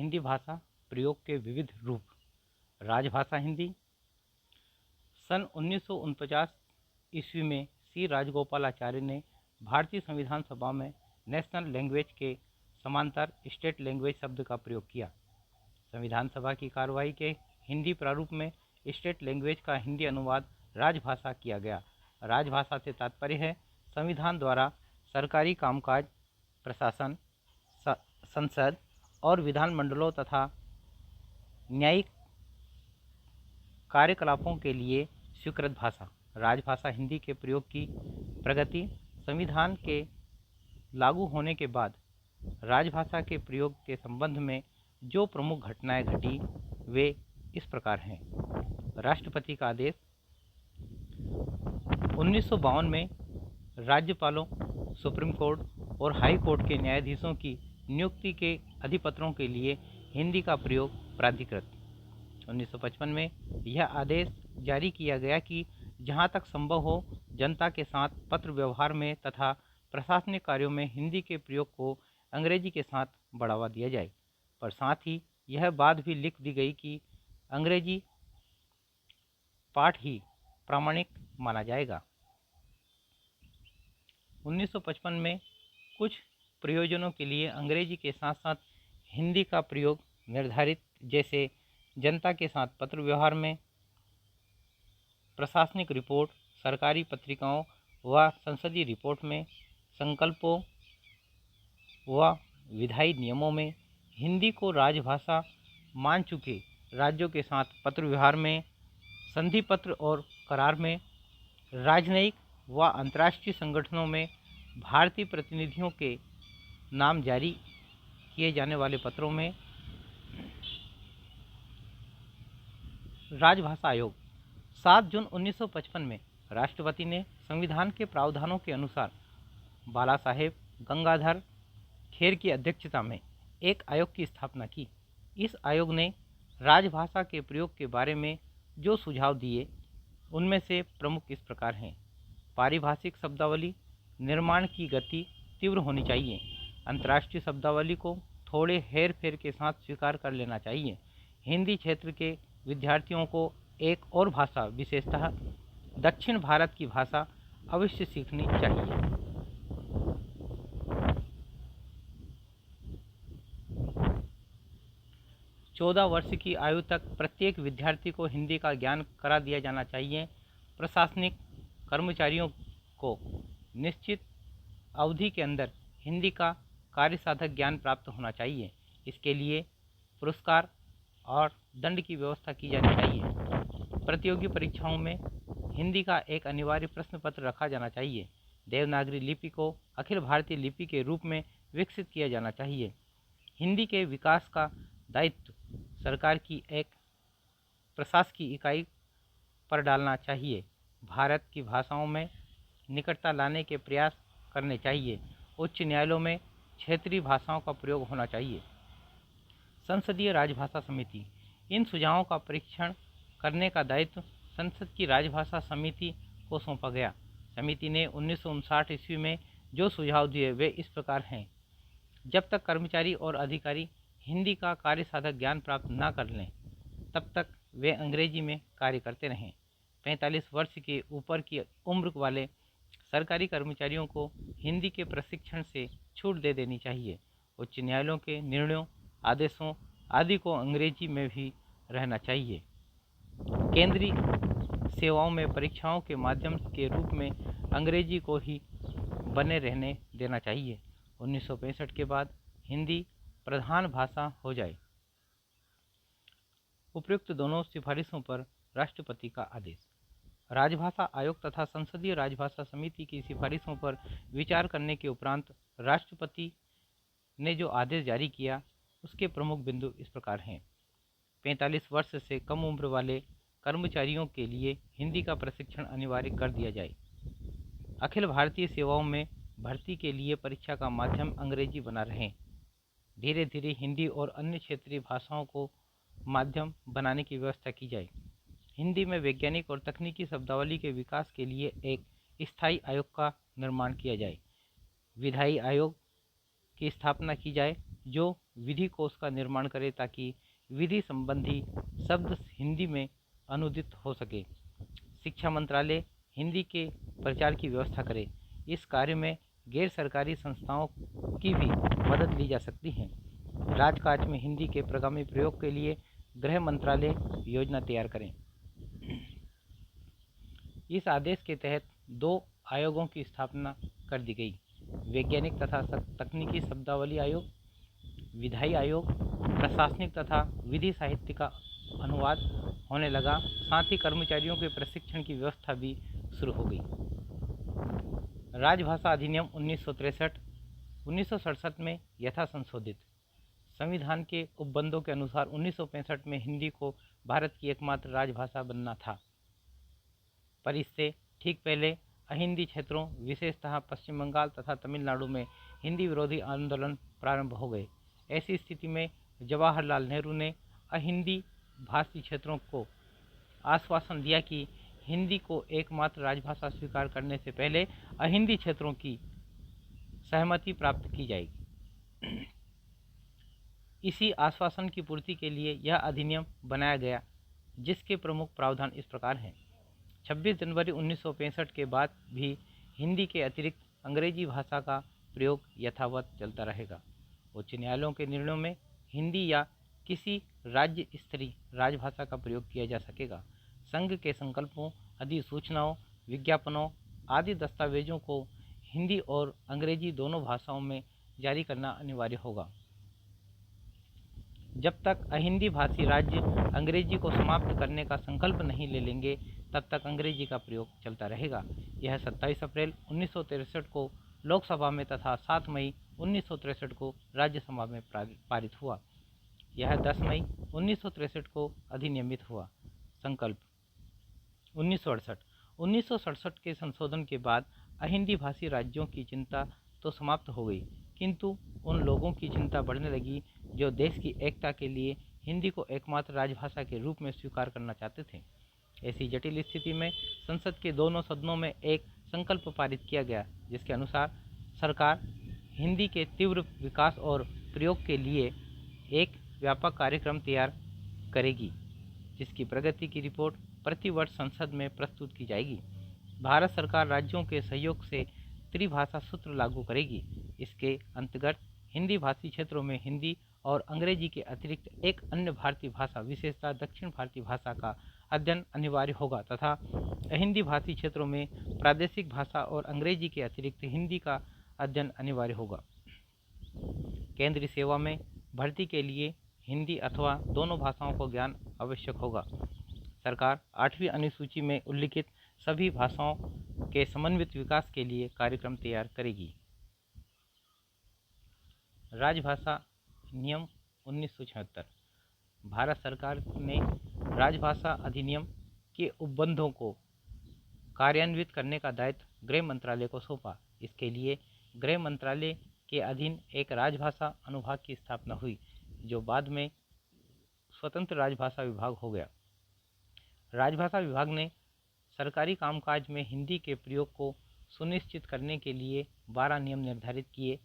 हिंदी भाषा प्रयोग के विविध रूप। राजभाषा हिंदी। सन 1949 ईस्वी में सी राजगोपालाचारी ने भारतीय संविधान सभा में नेशनल लैंग्वेज के समांतर स्टेट लैंग्वेज शब्द का प्रयोग किया। संविधान सभा की कार्रवाई के हिंदी प्रारूप में स्टेट लैंग्वेज का हिंदी अनुवाद राजभाषा किया गया। राजभाषा से तात्पर्य है संविधान द्वारा सरकारी कामकाज, प्रशासन, संसद और विधानमंडलों तथा न्यायिक कार्यकलापों के लिए स्वीकृत भाषा। राजभाषा हिंदी के प्रयोग की प्रगति। संविधान के लागू होने के बाद राजभाषा के प्रयोग के संबंध में जो प्रमुख घटनाएं घटी वे इस प्रकार हैं। राष्ट्रपति का आदेश। 1952 में राज्यपालों, सुप्रीम कोर्ट और हाई कोर्ट के न्यायाधीशों की नियुक्ति के अधिपत्रों के लिए हिंदी का प्रयोग प्राधिकृत। 1955 में यह आदेश जारी किया गया कि जहां तक संभव हो जनता के साथ पत्र व्यवहार में तथा प्रशासनिक कार्यों में हिंदी के प्रयोग को अंग्रेजी के साथ बढ़ावा दिया जाए, पर साथ ही यह बात भी लिख दी गई कि अंग्रेजी पाठ ही प्रामाणिक माना जाएगा। 1955 में कुछ प्रयोजनों के लिए अंग्रेजी के साथ साथ हिंदी का प्रयोग निर्धारित, जैसे जनता के साथ पत्र व्यवहार में, प्रशासनिक रिपोर्ट, सरकारी पत्रिकाओं व संसदीय रिपोर्ट में, संकल्पों व विधायी नियमों में, हिंदी को राजभाषा मान चुके राज्यों के साथ पत्र व्यवहार में, संधि पत्र और करार में, राजनयिक व अंतर्राष्ट्रीय संगठनों में भारतीय प्रतिनिधियों के नाम जारी किए जाने वाले पत्रों में। राजभाषा आयोग। 7 जून 1955 में राष्ट्रपति ने संविधान के प्रावधानों के अनुसार बाला साहेब गंगाधर खेर की अध्यक्षता में एक आयोग की स्थापना की। इस आयोग ने राजभाषा के प्रयोग के बारे में जो सुझाव दिए उनमें से प्रमुख इस प्रकार हैं। पारिभाषिक शब्दावली निर्माण की गति तीव्र होनी चाहिए। अंतर्राष्ट्रीय शब्दावली को थोड़े हेर फेर के साथ स्वीकार कर लेना चाहिए। हिंदी क्षेत्र के विद्यार्थियों को एक और भाषा, विशेषतः दक्षिण भारत की भाषा अवश्य सीखनी चाहिए। चौदह वर्ष की आयु तक प्रत्येक विद्यार्थी को हिंदी का ज्ञान करा दिया जाना चाहिए। प्रशासनिक कर्मचारियों को निश्चित अवधि के अंदर हिंदी का कार्यसाधक ज्ञान प्राप्त होना चाहिए। इसके लिए पुरस्कार और दंड की व्यवस्था की जानी चाहिए। प्रतियोगी परीक्षाओं में हिंदी का एक अनिवार्य प्रश्न पत्र रखा जाना चाहिए। देवनागरी लिपि को अखिल भारतीय लिपि के रूप में विकसित किया जाना चाहिए। हिंदी के विकास का दायित्व सरकार की एक प्रशासकीय इकाई पर डालना चाहिए। भारत की भाषाओं में निकटता लाने के प्रयास करने चाहिए। उच्च न्यायालयों में क्षेत्रीय भाषाओं का प्रयोग होना चाहिए। संसदीय राजभाषा समिति। इन सुझावों का परीक्षण करने का दायित्व संसद की राजभाषा समिति को सौंपा गया। समिति ने 1959 ईस्वी में जो सुझाव दिए वे इस प्रकार हैं। जब तक कर्मचारी और अधिकारी हिंदी का कार्यसाधक ज्ञान प्राप्त न कर लें तब तक वे अंग्रेजी में कार्य करते रहें। 45 वर्ष के ऊपर की उम्र वाले सरकारी कर्मचारियों को हिंदी के प्रशिक्षण से छूट दे देनी चाहिए। उच्च न्यायालयों के निर्णयों, आदेशों आदि को अंग्रेजी में भी रहना चाहिए। केंद्रीय सेवाओं में परीक्षाओं के माध्यम के रूप में अंग्रेजी को ही बने रहने देना चाहिए। 1965 के बाद हिंदी प्रधान भाषा हो जाए। उपयुक्त दोनों सिफारिशों पर राष्ट्रपति का आदेश। राजभाषा आयोग तथा संसदीय राजभाषा समिति की सिफारिशों पर विचार करने के उपरांत राष्ट्रपति ने जो आदेश जारी किया उसके प्रमुख बिंदु इस प्रकार हैं। 45 वर्ष से कम उम्र वाले कर्मचारियों के लिए हिंदी का प्रशिक्षण अनिवार्य कर दिया जाए। अखिल भारतीय सेवाओं में भर्ती के लिए परीक्षा का माध्यम अंग्रेजी बना रहे। धीरे धीरे हिंदी और अन्य क्षेत्रीय भाषाओं को माध्यम बनाने की व्यवस्था की जाए। हिंदी में वैज्ञानिक और तकनीकी शब्दावली के विकास के लिए एक स्थायी आयोग का निर्माण किया जाए। विधायी आयोग की स्थापना की जाए जो विधि कोश का निर्माण करे ताकि विधि संबंधी शब्द हिंदी में अनुदित हो सके। शिक्षा मंत्रालय हिंदी के प्रचार की व्यवस्था करे। इस कार्य में गैर सरकारी संस्थाओं की भी मदद ली जा सकती है। राजकाज में हिंदी के प्रगामी प्रयोग के लिए गृह मंत्रालय योजना तैयार करें। इस आदेश के तहत 2 आयोगों की स्थापना कर दी गई। वैज्ञानिक तथा तकनीकी शब्दावली आयोग, विधायी आयोग, प्रशासनिक तथा विधि साहित्य का अनुवाद होने लगा। साथ ही कर्मचारियों के प्रशिक्षण की व्यवस्था भी शुरू हो गई। राजभाषा अधिनियम 1963 1967 में यथा संशोधित। संविधान के उपबंधों के अनुसार 1965 में हिंदी को भारत की एकमात्र राजभाषा बनना था, पर इससे ठीक पहले अहिंदी क्षेत्रों विशेषतः पश्चिम बंगाल तथा तमिलनाडु में हिंदी विरोधी आंदोलन प्रारंभ हो गए। ऐसी स्थिति में जवाहरलाल नेहरू ने अहिंदी भाषी क्षेत्रों को आश्वासन दिया कि हिंदी को एकमात्र राजभाषा स्वीकार करने से पहले अहिंदी क्षेत्रों की सहमति प्राप्त की जाएगी। इसी आश्वासन की पूर्ति के लिए यह अधिनियम बनाया गया, जिसके प्रमुख प्रावधान इस प्रकार हैं। 26 जनवरी 1965 के बाद भी हिंदी के अतिरिक्त अंग्रेजी भाषा का प्रयोग यथावत चलता रहेगा। उच्च न्यायालयों के निर्णयों में हिंदी या किसी राज्य स्तरीय राजभाषा का प्रयोग किया जा सकेगा। संघ के संकल्पों, अधिसूचनाओं, विज्ञापनों आदि दस्तावेजों को हिंदी और अंग्रेजी दोनों भाषाओं में जारी करना अनिवार्य होगा। जब तक अहिंदी भाषी राज्य अंग्रेजी को समाप्त करने का संकल्प नहीं ले लेंगे, तब तक अंग्रेजी का प्रयोग चलता रहेगा। यह 27 अप्रैल 1963 को लोकसभा में तथा 7 मई 1963 को राज्यसभा में पारित हुआ। यह 10 मई 1963 को अधिनियमित हुआ। संकल्प 1967 के संशोधन के बाद अहिंदी भाषी राज्यों की चिंता तो समाप्त हो गई, किंतु उन लोगों की चिंता बढ़ने लगी जो देश की एकता के लिए हिंदी को एकमात्र राजभाषा के रूप में स्वीकार करना चाहते थे। ऐसी जटिल स्थिति में संसद के दोनों सदनों में एक संकल्प पारित किया गया, जिसके अनुसार सरकार हिंदी के तीव्र विकास और प्रयोग के लिए एक व्यापक कार्यक्रम तैयार करेगी, जिसकी प्रगति की रिपोर्ट प्रतिवर्ष संसद में प्रस्तुत की जाएगी। भारत सरकार राज्यों के सहयोग से त्रिभाषा सूत्र लागू करेगी। इसके अंतर्गत हिंदी भाषी क्षेत्रों में हिंदी और अंग्रेजी के अतिरिक्त एक अन्य भारतीय भाषा, विशेषतः दक्षिण भारतीय भाषा का अध्ययन अनिवार्य होगा तथा अहिंदी भाषी क्षेत्रों में प्रादेशिक भाषा और अंग्रेजी के अतिरिक्त हिंदी का अध्ययन अनिवार्य होगा। केंद्रीय सेवा में भर्ती के लिए हिंदी अथवा दोनों भाषाओं को ज्ञान आवश्यक होगा। सरकार 8वीं अनुसूची में उल्लिखित सभी भाषाओं के समन्वित विकास के लिए कार्यक्रम तैयार करेगी। राजभाषा नियम 1976। भारत सरकार ने राजभाषा अधिनियम के उपबंधों को कार्यान्वित करने का दायित्व गृह मंत्रालय को सौंपा। इसके लिए गृह मंत्रालय के अधीन एक राजभाषा अनुभाग की स्थापना हुई, जो बाद में स्वतंत्र राजभाषा विभाग हो गया। राजभाषा विभाग ने सरकारी कामकाज में हिंदी के प्रयोग को सुनिश्चित करने के लिए 12 नियम निर्धारित किए,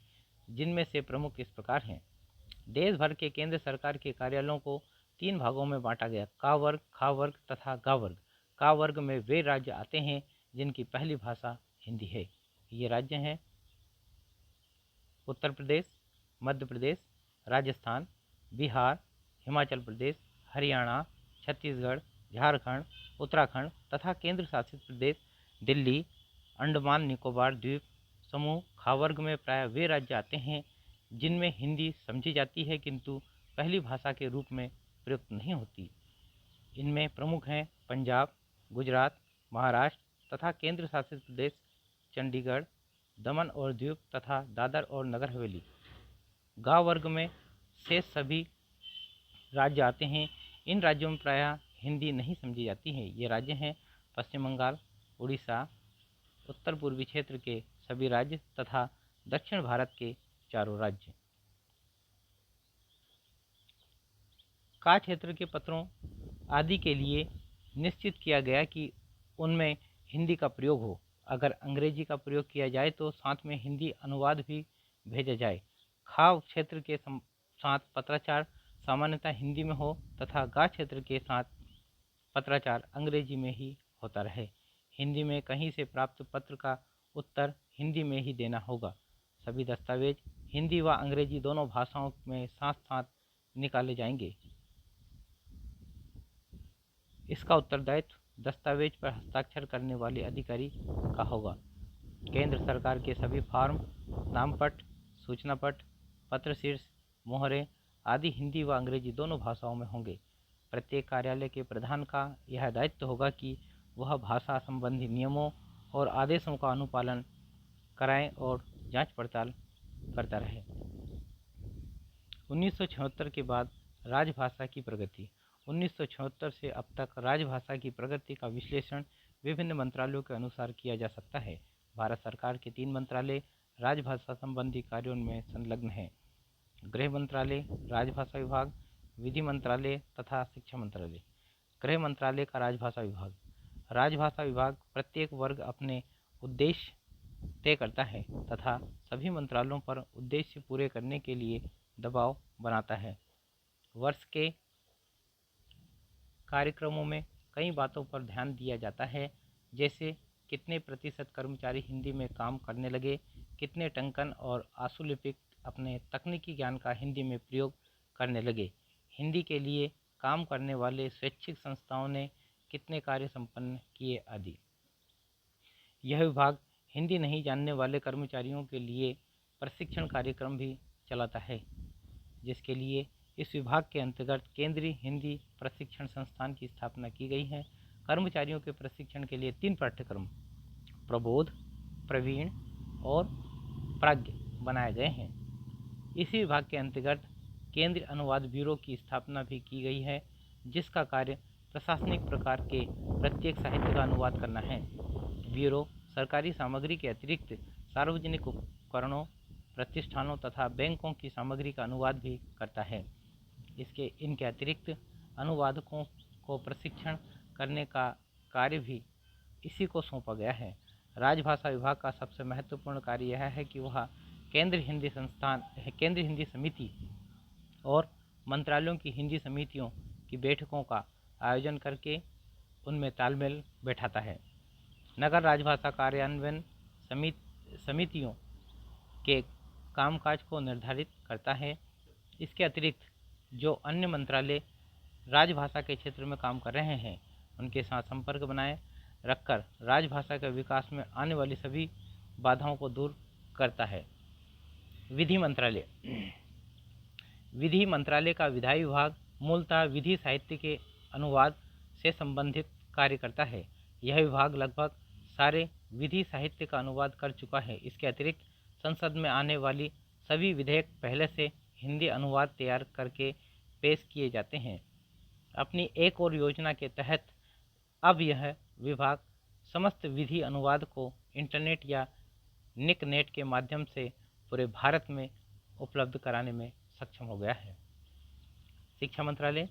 जिनमें से प्रमुख इस प्रकार हैं। देश भर के केंद्र सरकार के कार्यालयों को 3 भागों में बांटा गया: का वर्ग, खा वर्ग तथा गा वर्ग। का वर्ग में वे राज्य आते हैं जिनकी पहली भाषा हिंदी है। ये राज्य हैं उत्तर प्रदेश, मध्य प्रदेश, राजस्थान, बिहार, हिमाचल प्रदेश, हरियाणा, छत्तीसगढ़, झारखंड, उत्तराखंड तथा केंद्र शासित प्रदेश दिल्ली, अंडमान निकोबार द्वीप समूह। खा वर्ग में प्राय वे राज्य आते हैं जिनमें हिंदी समझी जाती है किंतु पहली भाषा के रूप में प्रयुक्त नहीं होती। इनमें प्रमुख हैं पंजाब, गुजरात, महाराष्ट्र तथा केंद्र शासित प्रदेश चंडीगढ़, दमन और दीव तथा दादर और नगर हवेली। गा वर्ग में शेष सभी राज्य आते हैं। इन राज्यों में प्रायः हिंदी नहीं समझी जाती है। ये राज्य हैं पश्चिम बंगाल, उड़ीसा, उत्तर पूर्वी क्षेत्र के सभी राज्य तथा दक्षिण भारत के 4 राज्य। का क्षेत्र के पत्रों आदि के लिए निश्चित किया गया कि उनमें हिंदी का प्रयोग हो। अगर अंग्रेजी का प्रयोग किया जाए तो साथ में हिंदी अनुवाद भी भेजा जाए। खा क्षेत्र के साथ पत्राचार सामान्यतः हिंदी में हो तथा गा क्षेत्र के साथ पत्राचार अंग्रेजी में ही होता रहे। हिंदी में कहीं से प्राप्त पत्र का उत्तर हिंदी में ही देना होगा। सभी दस्तावेज हिंदी व अंग्रेजी दोनों भाषाओं में साथ साथ निकाले जाएंगे। इसका उत्तरदायित्व दस्तावेज पर हस्ताक्षर करने वाले अधिकारी का होगा। केंद्र सरकार के सभी फॉर्म, नामपट, सूचना पट, पत्र शीर्ष, मोहरें आदि हिंदी व अंग्रेजी दोनों भाषाओं में होंगे। प्रत्येक कार्यालय के प्रधान का यह दायित्व होगा कि वह भाषा संबंधी नियमों और आदेशों का अनुपालन कराएं और जांच पड़ताल करता रहे। 1976 के बाद राजभाषा की प्रगति। 1976 से अब तक राजभाषा की प्रगति का विश्लेषण विभिन्न मंत्रालयों के अनुसार किया जा सकता है। भारत सरकार के 3 मंत्रालय राजभाषा संबंधी कार्यों में संलग्न हैं: गृह मंत्रालय, राजभाषा विभाग, विधि मंत्रालय तथा शिक्षा मंत्रालय। गृह मंत्रालय का राजभाषा विभाग। राजभाषा विभाग प्रत्येक वर्ग अपने उद्देश्य तय करता है तथा सभी मंत्रालयों पर उद्देश्य पूरे करने के लिए दबाव बनाता है। वर्ष के कार्यक्रमों में कई बातों पर ध्यान दिया जाता है, जैसे कितने प्रतिशत कर्मचारी हिंदी में काम करने लगे, कितने टंकन और आशुलिपिक अपने तकनीकी ज्ञान का हिंदी में प्रयोग करने लगे, हिंदी के लिए काम करने वाले स्वैच्छिक संस्थाओं ने कितने कार्य संपन्न किए आदि। यह विभाग हिंदी नहीं जानने वाले कर्मचारियों के लिए प्रशिक्षण कार्यक्रम भी चलाता है, जिसके लिए इस विभाग के अंतर्गत केंद्रीय हिंदी प्रशिक्षण संस्थान की स्थापना की गई है। कर्मचारियों के प्रशिक्षण के लिए 3 पाठ्यक्रम प्रबोध, प्रवीण और प्राज्ञ बनाए गए हैं। इसी विभाग के अंतर्गत केंद्रीय अनुवाद ब्यूरो की स्थापना भी की गई है, जिसका कार्य प्रशासनिक प्रकार के प्रत्येक साहित्य का अनुवाद करना है। ब्यूरो सरकारी सामग्री के अतिरिक्त सार्वजनिक उपकरणों, प्रतिष्ठानों तथा बैंकों की सामग्री का अनुवाद भी करता है। इनके अतिरिक्त अनुवादकों को प्रशिक्षण करने का कार्य भी इसी को सौंपा गया है। राजभाषा विभाग का सबसे महत्वपूर्ण कार्य यह है कि वह केंद्रीय हिंदी समिति और मंत्रालयों की हिंदी समितियों की बैठकों का आयोजन करके उनमें तालमेल बैठाता है। नगर राजभाषा कार्यान्वयन समितियों के कामकाज को निर्धारित करता है। इसके अतिरिक्त जो अन्य मंत्रालय राजभाषा के क्षेत्र में काम कर रहे हैं, उनके साथ संपर्क बनाए रखकर राजभाषा के विकास में आने वाली सभी बाधाओं को दूर करता है। विधि मंत्रालय। विधि मंत्रालय का विधायी विभाग मूलतः विधि साहित्य के अनुवाद से संबंधित कार्य करता है। यह विभाग लगभग सारे विधि साहित्य का अनुवाद कर चुका है। इसके अतिरिक्त संसद में आने वाली सभी विधेयक पहले से हिंदी अनुवाद तैयार करके पेश किए जाते हैं। अपनी एक और योजना के तहत अब यह विभाग समस्त विधि अनुवाद को इंटरनेट या निकनेट के माध्यम से पूरे भारत में उपलब्ध कराने में सक्षम हो गया है। शिक्षा मंत्रालय।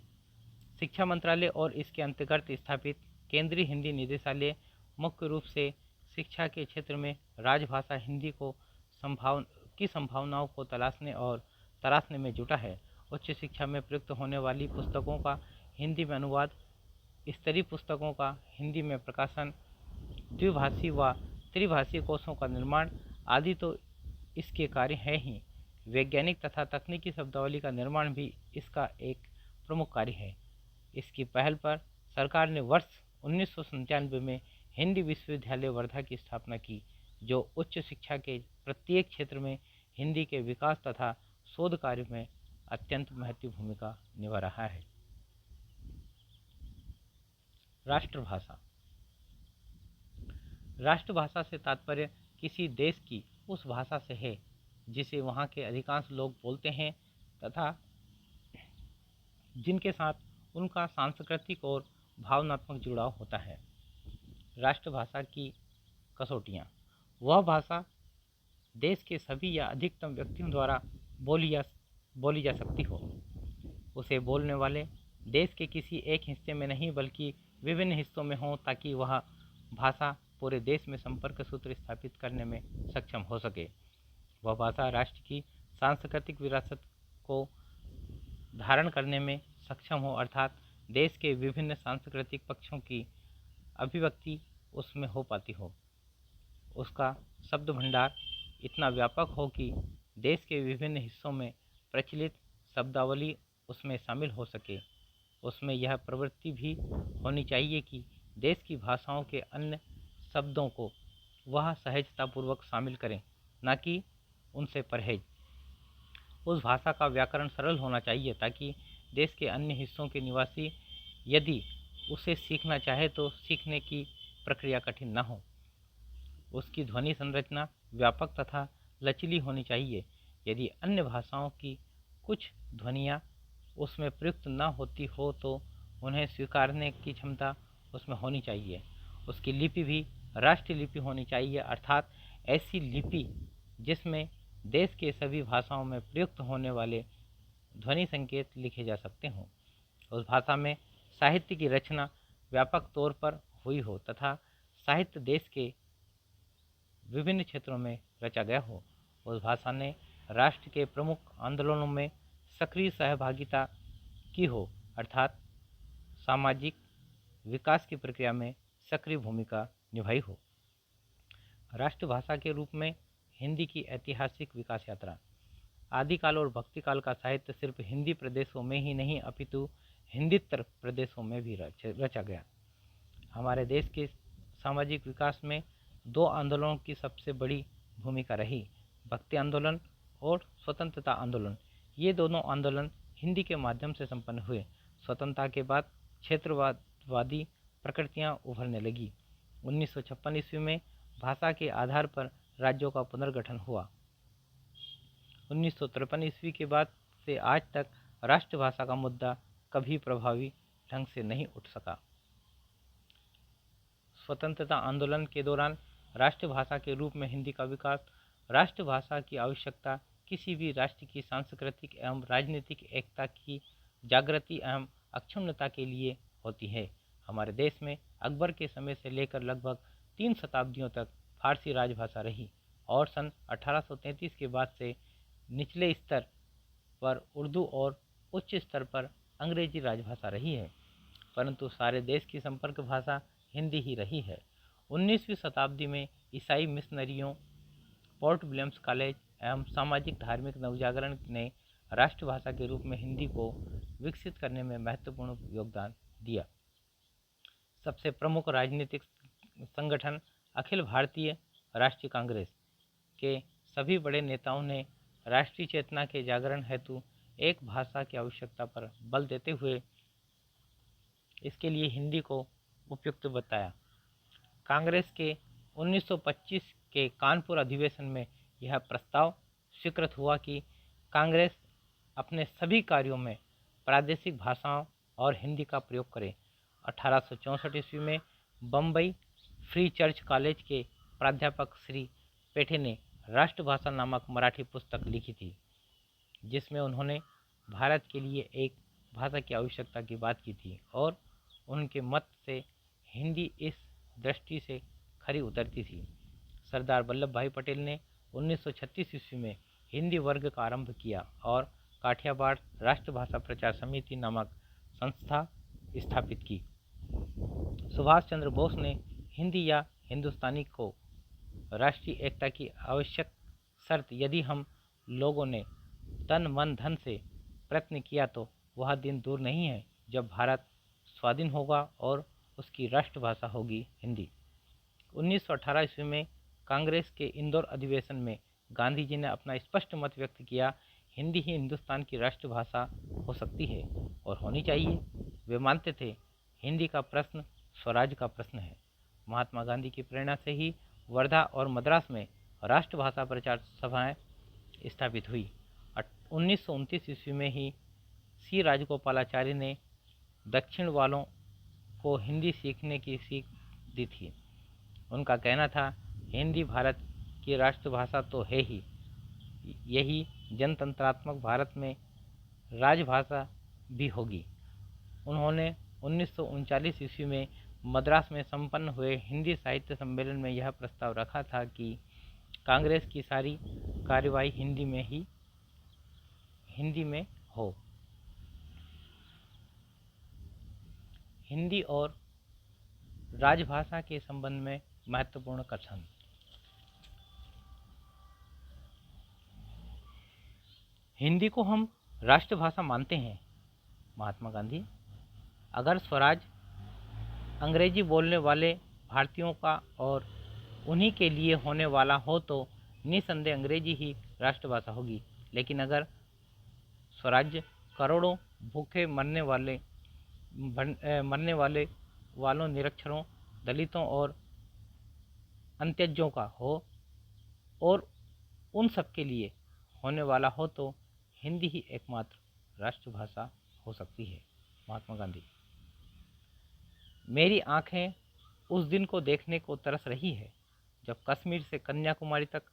शिक्षा मंत्रालय और इसके अंतर्गत स्थापित केंद्रीय हिंदी निदेशालय मुख्य रूप से शिक्षा के क्षेत्र में राजभाषा हिंदी को संभावनाओं को तलाशने में जुटा है। उच्च शिक्षा में प्रयुक्त होने वाली पुस्तकों का हिंदी में अनुवाद, स्तरीय पुस्तकों का हिंदी में प्रकाशन, द्विभाषी व त्रिभाषी कोशों का निर्माण आदि तो इसके कार्य हैं ही। वैज्ञानिक तथा तकनीकी शब्दावली का निर्माण भी इसका एक प्रमुख कार्य है। इसकी पहल पर सरकार ने वर्ष 1997 में हिंदी विश्वविद्यालय वर्धा की स्थापना की, जो उच्च शिक्षा के प्रत्येक क्षेत्र में हिंदी के विकास तथा शोध कार्य में अत्यंत महत्वपूर्ण भूमिका निभा रहा है। राष्ट्रभाषा। राष्ट्रभाषा से तात्पर्य किसी देश की उस भाषा से है जिसे वहाँ के अधिकांश लोग बोलते हैं तथा जिनके साथ उनका सांस्कृतिक और भावनात्मक जुड़ाव होता है। राष्ट्रभाषा की कसौटियाँ। वह भाषा देश के सभी या अधिकतम व्यक्तियों द्वारा बोली जा सकती हो। उसे बोलने वाले देश के किसी एक हिस्से में नहीं बल्कि विभिन्न हिस्सों में हों, ताकि वह भाषा पूरे देश में संपर्क सूत्र स्थापित करने में सक्षम हो सके। वह भाषा राष्ट्र की सांस्कृतिक विरासत को धारण करने में सक्षम हो, अर्थात देश के विभिन्न सांस्कृतिक पक्षों की अभिव्यक्ति उसमें हो पाती हो। उसका शब्द भंडार इतना व्यापक हो कि देश के विभिन्न हिस्सों में प्रचलित शब्दावली उसमें शामिल हो सके। उसमें यह प्रवृत्ति भी होनी चाहिए कि देश की भाषाओं के अन्य शब्दों को वह सहजतापूर्वक शामिल करें, न कि उनसे परहेज। उस भाषा का व्याकरण सरल होना चाहिए ताकि देश के अन्य हिस्सों के निवासी यदि उसे सीखना चाहे तो सीखने की प्रक्रिया कठिन न हो। उसकी ध्वनि संरचना व्यापक तथा लचीली होनी चाहिए। यदि अन्य भाषाओं की कुछ ध्वनियाँ उसमें प्रयुक्त न होती हो तो उन्हें स्वीकारने की क्षमता उसमें होनी चाहिए। उसकी लिपि भी राष्ट्रीय लिपि होनी चाहिए, अर्थात ऐसी लिपि जिसमें देश के सभी भाषाओं में प्रयुक्त होने वाले ध्वनि संकेत लिखे जा सकते हों। उस भाषा में साहित्य की रचना व्यापक तौर पर हुई हो तथा साहित्य देश के विभिन्न क्षेत्रों में रचा गया हो। उस भाषा ने राष्ट्र के प्रमुख आंदोलनों में सक्रिय सहभागिता की हो, अर्थात सामाजिक विकास की प्रक्रिया में सक्रिय भूमिका निभाई हो। राष्ट्रभाषा के रूप में हिंदी की ऐतिहासिक विकास यात्रा। आदिकाल और भक्तिकाल का साहित्य सिर्फ हिंदी प्रदेशों में ही नहीं अपितु हिंदीतर प्रदेशों में भी रचा गया। हमारे देश के सामाजिक विकास में दो आंदोलनों की सबसे बड़ी भूमिका रही, भक्ति आंदोलन और स्वतंत्रता आंदोलन। ये दोनों आंदोलन हिंदी के माध्यम से संपन्न हुए। स्वतंत्रता के बाद क्षेत्रवादी प्रकृतियां उभरने लगी। 1956 ईस्वी में भाषा के आधार पर राज्यों का पुनर्गठन हुआ। 1953 ईस्वी के बाद से आज तक राष्ट्रभाषा का मुद्दा कभी प्रभावी ढंग से नहीं उठ सका। स्वतंत्रता आंदोलन के दौरान राष्ट्रभाषा के रूप में हिंदी का विकास। राष्ट्रभाषा की आवश्यकता किसी भी राष्ट्र की सांस्कृतिक एवं राजनीतिक एकता की जागृति एवं अक्षुण्णता के लिए होती है। हमारे देश में अकबर के समय से लेकर लगभग 3 शताब्दियों तक फारसी राजभाषा रही और सन 1833 के बाद से निचले स्तर पर उर्दू और उच्च स्तर पर अंग्रेजी राजभाषा रही है, परंतु सारे देश की संपर्क भाषा हिंदी ही रही है। 19वीं शताब्दी में ईसाई मिशनरियों, पोर्ट विलियम्स कॉलेज एवं सामाजिक धार्मिक नवजागरण ने राष्ट्रभाषा के रूप में हिंदी को विकसित करने में महत्वपूर्ण योगदान दिया। सबसे प्रमुख राजनीतिक संगठन अखिल भारतीय राष्ट्रीय कांग्रेस के सभी बड़े नेताओं ने राष्ट्रीय चेतना के जागरण हेतु एक भाषा की आवश्यकता पर बल देते हुए इसके लिए हिंदी को उपयुक्त बताया। कांग्रेस के 1925 के कानपुर अधिवेशन में यह प्रस्ताव स्वीकृत हुआ कि कांग्रेस अपने सभी कार्यों में प्रादेशिक भाषाओं और हिंदी का प्रयोग करे। 1864 ईस्वी में बम्बई फ्री चर्च कॉलेज के प्राध्यापक श्री पेठे ने राष्ट्रभाषा नामक मराठी पुस्तक लिखी थी, जिसमें उन्होंने भारत के लिए एक भाषा की आवश्यकता की बात की थी और उनके मत से हिंदी इस दृष्टि से खरी उतरती थी। सरदार वल्लभ भाई पटेल ने 1936 ईस्वी में हिंदी वर्ग का आरंभ किया और काठियावाड़ राष्ट्रभाषा प्रचार समिति नामक संस्था स्थापित की। सुभाष चंद्र बोस ने हिंदी या हिंदुस्तानी को राष्ट्रीय एकता की आवश्यक शर्त यदि हम लोगों ने तन मन धन से प्रयत्न किया तो वह दिन दूर नहीं है जब भारत स्वाधीन होगा और उसकी राष्ट्रभाषा होगी हिंदी। 1918 ईस्वी में कांग्रेस के इंदौर अधिवेशन में गांधी जी ने अपना स्पष्ट मत व्यक्त किया, हिंदी ही हिंदुस्तान की राष्ट्रभाषा हो सकती है और होनी चाहिए। वे मानते थे हिंदी का प्रश्न स्वराज का प्रश्न है। महात्मा गांधी की प्रेरणा से ही वर्धा और मद्रास में राष्ट्रभाषा प्रचार सभाएं स्थापित हुई। 1929 ईस्वी में ही सी राजगोपालाचारी ने दक्षिण वालों को हिंदी सीखने की सीख दी थी। उनका कहना था, हिंदी भारत की राष्ट्रभाषा तो है ही, यही जनतंत्रात्मक भारत में राजभाषा भी होगी। उन्होंने 1939 ईस्वी में मद्रास में संपन्न हुए हिंदी साहित्य सम्मेलन में यह प्रस्ताव रखा था कि कांग्रेस की सारी कार्यवाही हिंदी में हो। हिंदी और राजभाषा के संबंध में महत्वपूर्ण कथन। हिंदी को हम राष्ट्रभाषा मानते हैं। महात्मा गांधी। अगर स्वराज अंग्रेजी बोलने वाले भारतीयों का और उन्हीं के लिए होने वाला हो तो निसंदेह अंग्रेजी ही राष्ट्रभाषा होगी। लेकिन अगर स्वराज्य करोड़ों भूखे मरने वालों निरक्षरों, दलितों और अंत्यजों का हो और उन सब के लिए होने वाला हो तो हिंदी ही एकमात्र राष्ट्रभाषा हो सकती है। महात्मा गांधी। मेरी आंखें उस दिन को देखने को तरस रही है जब कश्मीर से कन्याकुमारी तक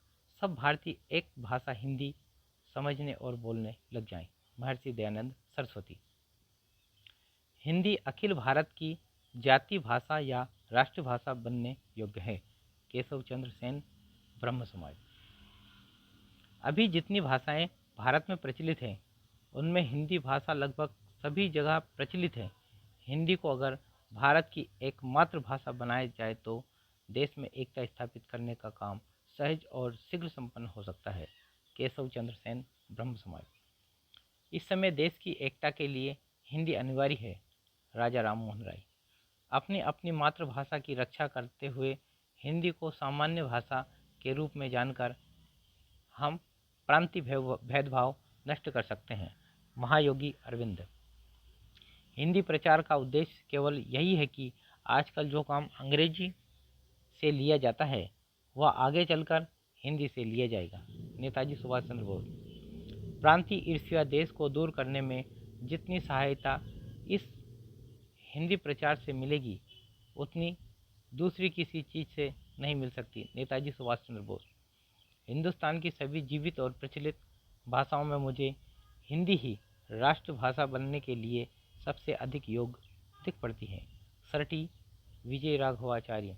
सब भारतीय एक भाषा हिंदी समझने और बोलने लग जाएं। महर्षि दयानंद सरस्वती। हिंदी अखिल भारत की जातीय भाषा या राष्ट्रभाषा बनने योग्य है। केशव चंद्र सेन, ब्रह्म समाज। अभी जितनी भाषाएं भारत में प्रचलित हैं उनमें हिंदी भाषा लगभग सभी जगह प्रचलित है। हिंदी को अगर भारत की एकमात्र भाषा बनाया जाए तो देश में एकता स्थापित करने का काम सहज और शीघ्र संपन्न हो सकता है। केशव चंद्र सेन, ब्रह्म समाज। इस समय देश की एकता के लिए हिंदी अनिवार्य है। राजा राम मोहन राय। अपनी अपनी मातृभाषा की रक्षा करते हुए हिंदी को सामान्य भाषा के रूप में जानकर हम प्रांतीय भेदभाव नष्ट कर सकते हैं। महायोगी अरविंद। हिंदी प्रचार का उद्देश्य केवल यही है कि आजकल जो काम अंग्रेजी से लिया जाता है वह आगे चलकर हिंदी से लिया जाएगा। नेताजी सुभाष चंद्र बोस। प्रांतीय ईर्ष्या देश को दूर करने में जितनी सहायता इस हिंदी प्रचार से मिलेगी उतनी दूसरी किसी चीज़ से नहीं मिल सकती। नेताजी सुभाष चंद्र बोस। हिंदुस्तान की सभी जीवित और प्रचलित भाषाओं में मुझे हिंदी ही राष्ट्रभाषा बनने के लिए सबसे अधिक योग्य दिख पड़ती है। सरटी विजय राघवाचार्य।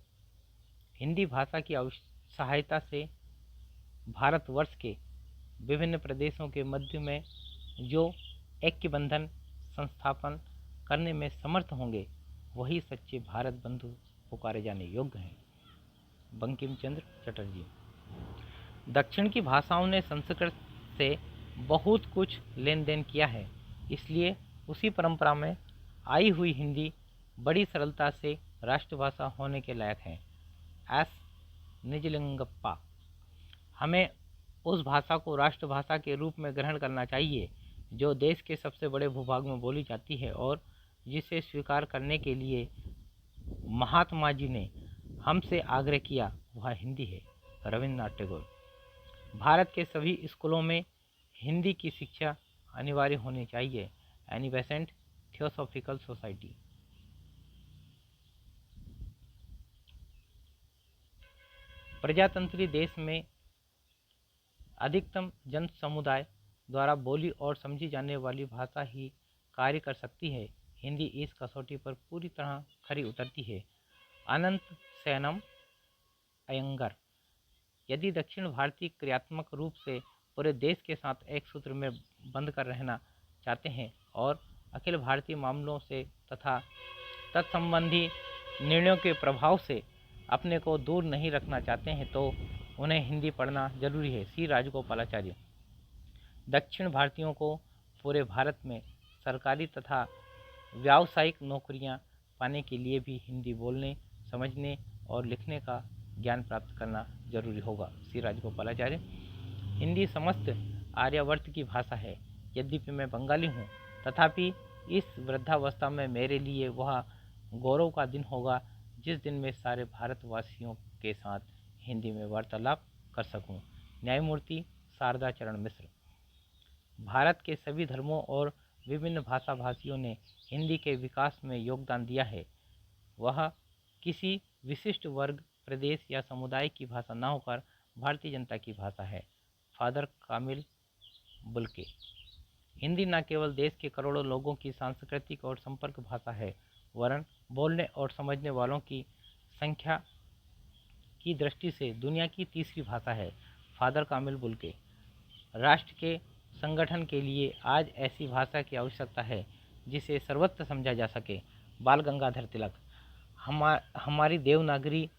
हिंदी भाषा की सहायता से भारतवर्ष के विभिन्न प्रदेशों के मध्य में जो ऐक्य बंधन संस्थापन करने में समर्थ होंगे वही सच्चे भारत बंधु पुकारे जाने योग्य हैं। बंकिम चंद्र चटर्जी। दक्षिण की भाषाओं ने संस्कृत से बहुत कुछ लेन देन किया है, इसलिए उसी परंपरा में आई हुई हिंदी बड़ी सरलता से राष्ट्रभाषा होने के लायक है। एस निजलिंगप्पा। हमें उस भाषा को राष्ट्रभाषा के रूप में ग्रहण करना चाहिए जो देश के सबसे बड़े भूभाग में बोली जाती है और जिसे स्वीकार करने के लिए महात्मा जी ने हमसे आग्रह किया वह हिंदी है। रविन्द्रनाथ टैगोर। भारत के सभी स्कूलों में हिंदी की शिक्षा अनिवार्य होनी चाहिए। Annie Besant, theosophical society. प्रजातंत्री देश में अधिकतम जन समुदाय द्वारा बोली और समझी जाने वाली भाषा ही कार्य कर सकती है। हिंदी इस कसौटी पर पूरी तरह खरी उतरती है। अनंत सैनम अयंगर। यदि दक्षिण भारतीय क्रियात्मक रूप से पूरे देश के साथ एक सूत्र में बंद कर रहना चाहते हैं और अखिल भारतीय मामलों से तथा तत्संबंधी निर्णयों के प्रभाव से अपने को दूर नहीं रखना चाहते हैं तो उन्हें हिंदी पढ़ना जरूरी है। सी राजगोपालाचार्य। दक्षिण भारतीयों को पूरे भारत में सरकारी तथा व्यावसायिक नौकरियां पाने के लिए भी हिंदी बोलने, समझने और लिखने का ज्ञान प्राप्त करना जरूरी होगा। सी राजगोपालाचार्य। हिंदी समस्त आर्यावर्त की भाषा है। यद्यपि मैं बंगाली हूँ तथापि इस वृद्धावस्था में मेरे लिए वह गौरव का दिन होगा जिस दिन मैं सारे भारतवासियों के साथ हिंदी में वार्तालाप कर सकूं। न्यायमूर्ति शारदा चरण मिश्र। भारत के सभी धर्मों और विभिन्न भाषा भाषियों ने हिंदी के विकास में योगदान दिया है। वह किसी विशिष्ट वर्ग, प्रदेश या समुदाय की भाषा न होकर भारतीय जनता की भाषा है। फादर कामिल बुल्के। हिंदी न केवल देश के करोड़ों लोगों की सांस्कृतिक और संपर्क भाषा है वरन बोलने और समझने वालों की संख्या की दृष्टि से दुनिया की तीसरी भाषा है। फादर कामिल बुल्के। राष्ट्र के संगठन के लिए आज ऐसी भाषा की आवश्यकता है जिसे सर्वत्र समझा जा सके। बाल गंगाधर तिलक। हमारी देवनागरी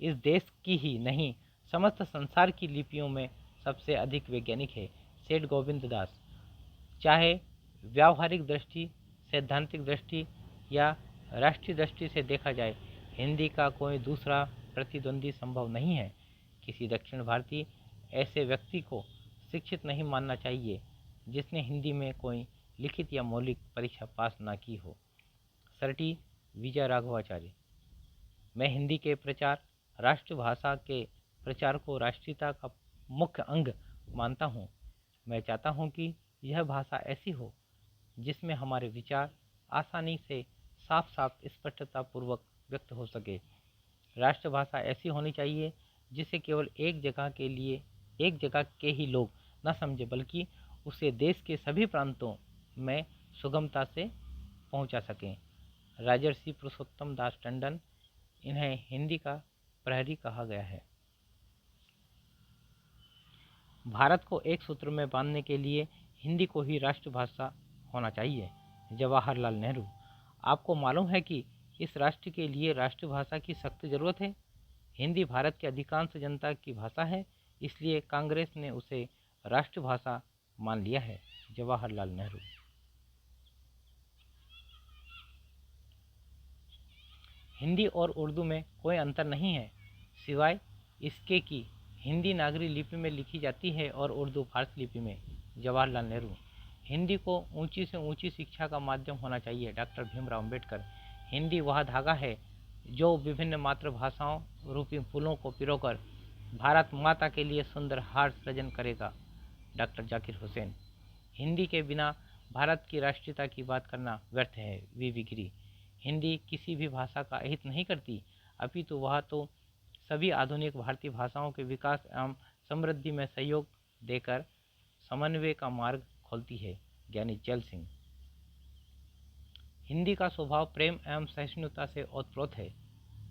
इस देश की ही नहीं समस्त संसार की लिपियों में सबसे अधिक वैज्ञानिक है, सेठ गोविंद दास। चाहे व्यावहारिक दृष्टि, सैद्धांतिक दृष्टि या राष्ट्रीय दृष्टि से देखा जाए, हिंदी का कोई दूसरा प्रतिद्वंदी संभव नहीं है। किसी दक्षिण भारतीय ऐसे व्यक्ति को शिक्षित नहीं मानना चाहिए जिसने हिंदी में कोई लिखित या मौलिक परीक्षा पास ना की हो। सरटी विजय राघवाचार्य। मैं हिंदी के प्रचार, राष्ट्रभाषा के प्रचार को राष्ट्रीयता का मुख्य अंग मानता हूँ। मैं चाहता हूँ कि यह भाषा ऐसी हो जिसमें हमारे विचार आसानी से साफ साफ स्पष्टता पूर्वक व्यक्त हो सके। राष्ट्रभाषा ऐसी होनी चाहिए जिसे केवल एक जगह के ही लोग न समझे, बल्कि उसे देश के सभी प्रांतों में सुगमता से पहुंचा सकें। राजर्षि पुरुषोत्तम दास टंडन। इन्हें हिंदी का प्रहरी कहा गया है। भारत को एक सूत्र में बांधने के लिए हिंदी को ही राष्ट्रभाषा होना चाहिए। जवाहरलाल नेहरू। आपको मालूम है कि इस राष्ट्र के लिए राष्ट्रभाषा की सख्त जरूरत है। हिंदी भारत के अधिकांश जनता की भाषा है, इसलिए कांग्रेस ने उसे राष्ट्रभाषा मान लिया है। जवाहरलाल नेहरू। हिंदी और उर्दू में कोई अंतर नहीं है, सिवाय इसके कि हिंदी नागरी लिपि में लिखी जाती है और उर्दू फारसी लिपि में। जवाहरलाल नेहरू। हिंदी को ऊंची से ऊंची शिक्षा का माध्यम होना चाहिए। डॉक्टर भीमराव अम्बेडकर। हिंदी वह धागा है जो विभिन्न मातृभाषाओं रूपी फूलों को पिरोकर भारत माता के लिए सुंदर हार सृजन करेगा। डॉक्टर जाकिर हुसैन। हिंदी के बिना भारत की राष्ट्रीयता की बात करना व्यर्थ है। वी गिरी। हिंदी किसी भी भाषा का अहित नहीं करती, अपितु वह तो सभी आधुनिक भारतीय भाषाओं के विकास एवं समृद्धि में सहयोग देकर समन्वय का मार्ग खोलती है। ज्ञानी जैल सिंह। हिंदी का स्वभाव प्रेम एवं सहिष्णुता से ओतप्रोत है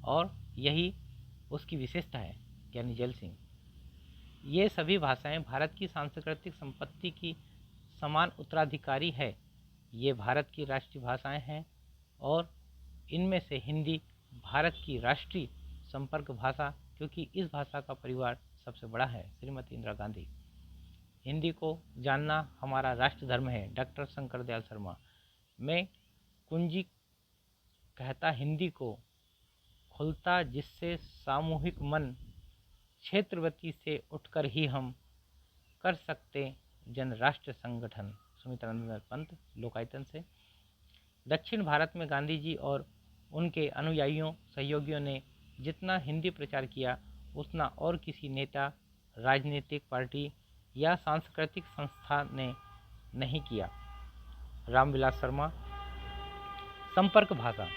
और यही उसकी विशेषता है। ज्ञानी जैल सिंह। ये सभी भाषाएं भारत की सांस्कृतिक संपत्ति की समान उत्तराधिकारी है। ये भारत की राष्ट्रीय भाषाएं हैं और इनमें से हिंदी भारत की राष्ट्रीय संपर्क भाषा, क्योंकि इस भाषा का परिवार सबसे बड़ा है। श्रीमती इंदिरा गांधी। हिंदी को जानना हमारा राष्ट्र धर्म है। डॉक्टर शंकर दयाल शर्मा। मैं कुंजी कहता हिंदी को खुलता जिससे सामूहिक मन क्षेत्रवती से उठकर ही हम कर सकते जन राष्ट्र संगठन। सुमित्रानंद पंत। लोकायतन से। दक्षिण भारत में गांधी जी और उनके अनुयायियों सहयोगियों ने जितना हिंदी प्रचार किया उतना और किसी नेता, राजनीतिक पार्टी या सांस्कृतिक संस्था ने नहीं किया। रामविलास शर्मा। संपर्क भाषा।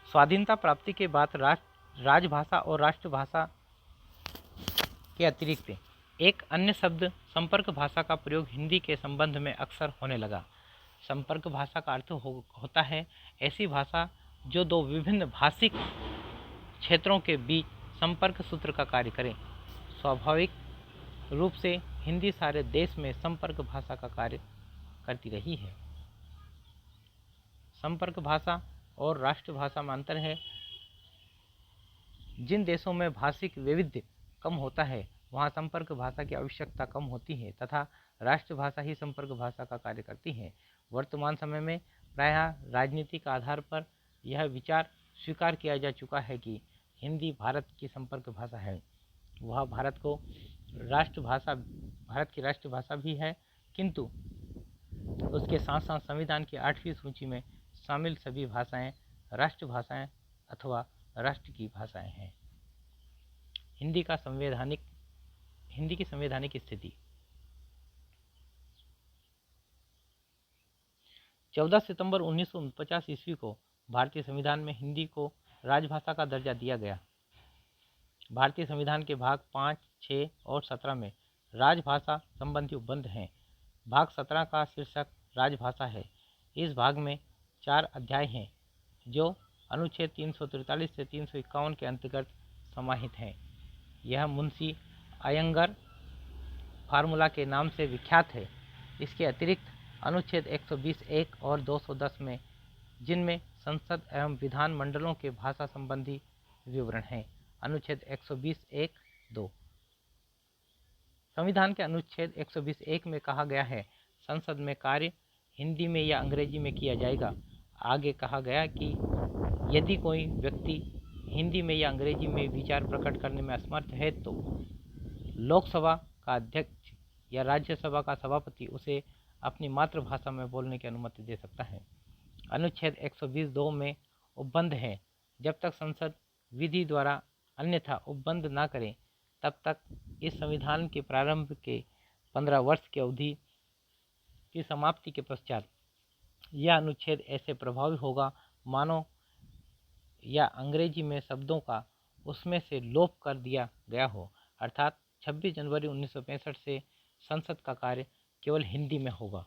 स्वाधीनता प्राप्ति के बाद राजभाषा और राष्ट्रभाषा के अतिरिक्त एक अन्य शब्द संपर्क भाषा का प्रयोग हिंदी के संबंध में अक्सर होने लगा। संपर्क भाषा का अर्थ होता है ऐसी भाषा जो दो विभिन्न भाषिक क्षेत्रों के बीच संपर्क सूत्र का कार्य करे। स्वाभाविक रूप से हिंदी सारे देश में संपर्क भाषा का कार्य करती रही है। संपर्क भाषा और राष्ट्रभाषा में अंतर है। जिन देशों में भाषिक वैविध्य कम होता है वहाँ संपर्क भाषा की आवश्यकता कम होती है तथा राष्ट्रभाषा ही संपर्क भाषा का कार्य करती है। वर्तमान समय में प्रायः राजनीतिक आधार पर यह विचार स्वीकार किया जा चुका है कि हिंदी भारत की संपर्क भाषा है। वह भारत की राष्ट्रभाषा भी है, किंतु उसके साथ साथ संविधान की 8वीं सूची में शामिल सभी भाषाएं राष्ट्रभाषाएं अथवा राष्ट्र की भाषाएं हैं। हिंदी की संवैधानिक स्थिति। 14 सितंबर 1949 ईस्वी को भारतीय संविधान में हिंदी को राजभाषा का दर्जा दिया गया। भारतीय संविधान के भाग 5, 6 और 17 में राजभाषा संबंधी उपबंध हैं। भाग 17 का शीर्षक राजभाषा है। इस भाग में 4 अध्याय हैं जो अनुच्छेद 343 से 351 के अंतर्गत समाहित हैं। यह मुंशी अयंगर फार्मूला के नाम से विख्यात है। इसके अतिरिक्त अनुच्छेद 120(1) और 210 में, जिनमें संसद एवं विधान मंडलों के भाषा संबंधी विवरण हैं। अनुच्छेद 120(1)(2) संविधान के अनुच्छेद 120(1) में कहा गया है, संसद में कार्य हिंदी में या अंग्रेजी में किया जाएगा। आगे कहा गया कि यदि कोई व्यक्ति हिंदी में या अंग्रेजी में विचार प्रकट करने में असमर्थ है तो लोकसभा का अध्यक्ष या राज्यसभा का सभापति उसे अपनी मातृभाषा में बोलने की अनुमति दे सकता है। अनुच्छेद 120(2) में उपबंध है। जब तक संसद विधि द्वारा अन्यथा उपबंध न करे, तब तक इस संविधान के प्रारंभ के 15 वर्ष की अवधि की समाप्ति के पश्चात यह अनुच्छेद ऐसे प्रभावी होगा मानो या अंग्रेजी में शब्दों का उसमें से लोप कर दिया गया हो, अर्थात 26 जनवरी 1965 से संसद का कार्य केवल हिंदी में होगा।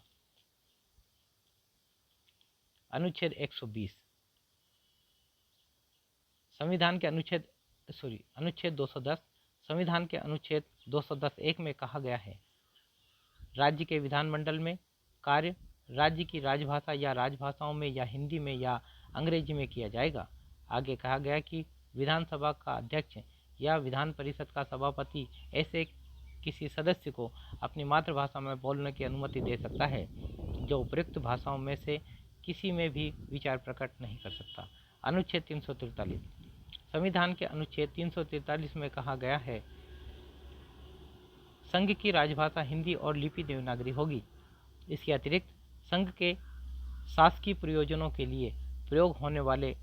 अनुच्छेद 120 संविधान के अनुच्छेद 210 संविधान के अनुच्छेद 210(1) में कहा गया है, राज्य के विधानमंडल में कार्य राज्य की राजभाषा या राजभाषाओं में या हिंदी में या अंग्रेजी में किया जाएगा। आगे कहा गया कि विधानसभा का अध्यक्ष या विधान परिषद का सभापति ऐसे किसी सदस्य को अपनी मातृभाषा में बोलने की अनुमति दे सकता है जो उपयुक्त भाषाओं में से किसी में भी विचार प्रकट नहीं कर सकता। अनुच्छेद 343 संविधान के अनुच्छेद 343 में कहा गया है, संघ की राजभाषा हिंदी और लिपि देवनागरी होगी। इसके अतिरिक्त संघ के शासकीय प्रयोजनों के लिए प्रयोग होने वाले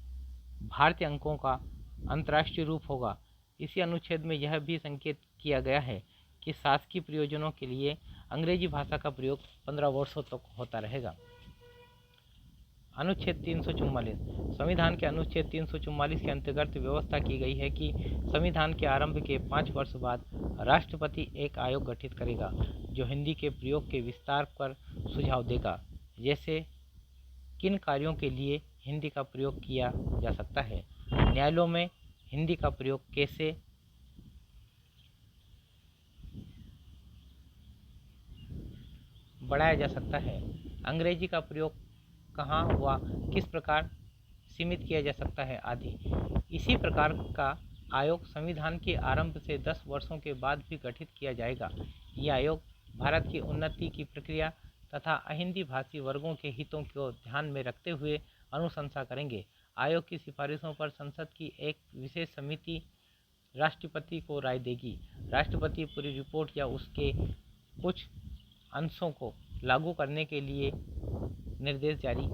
भारतीय अंकों का अंतर्राष्ट्रीय रूप होगा। इसी अनुच्छेद में यह भी संकेत किया गया है कि शासकीय प्रयोजनों के लिए अंग्रेजी भाषा का प्रयोग 15 वर्षों तक होता रहेगा। अनुच्छेद 344 संविधान के अनुच्छेद 344 के अंतर्गत व्यवस्था की गई है कि संविधान के आरंभ के 5 वर्ष बाद राष्ट्रपति एक आयोग गठित करेगा जो हिंदी के प्रयोग के विस्तार पर सुझाव देगा, जैसे किन कार्यों के लिए हिंदी का प्रयोग किया जा सकता है, न्यायालयों में हिंदी का प्रयोग कैसे बढ़ाया जा सकता है, अंग्रेजी का प्रयोग कहाँ व किस प्रकार सीमित किया जा सकता है आदि। इसी प्रकार का आयोग संविधान के आरंभ से 10 वर्षों के बाद भी गठित किया जाएगा। यह आयोग भारत की उन्नति की प्रक्रिया तथा अहिंदी भाषी वर्गों के हितों को ध्यान में रखते हुए अनुशंसा करेंगे। आयोग की सिफारिशों पर संसद की एक विशेष समिति राष्ट्रपति को राय देगी। राष्ट्रपति पूरी रिपोर्ट या उसके कुछ अंशों को लागू करने के लिए निर्देश जारी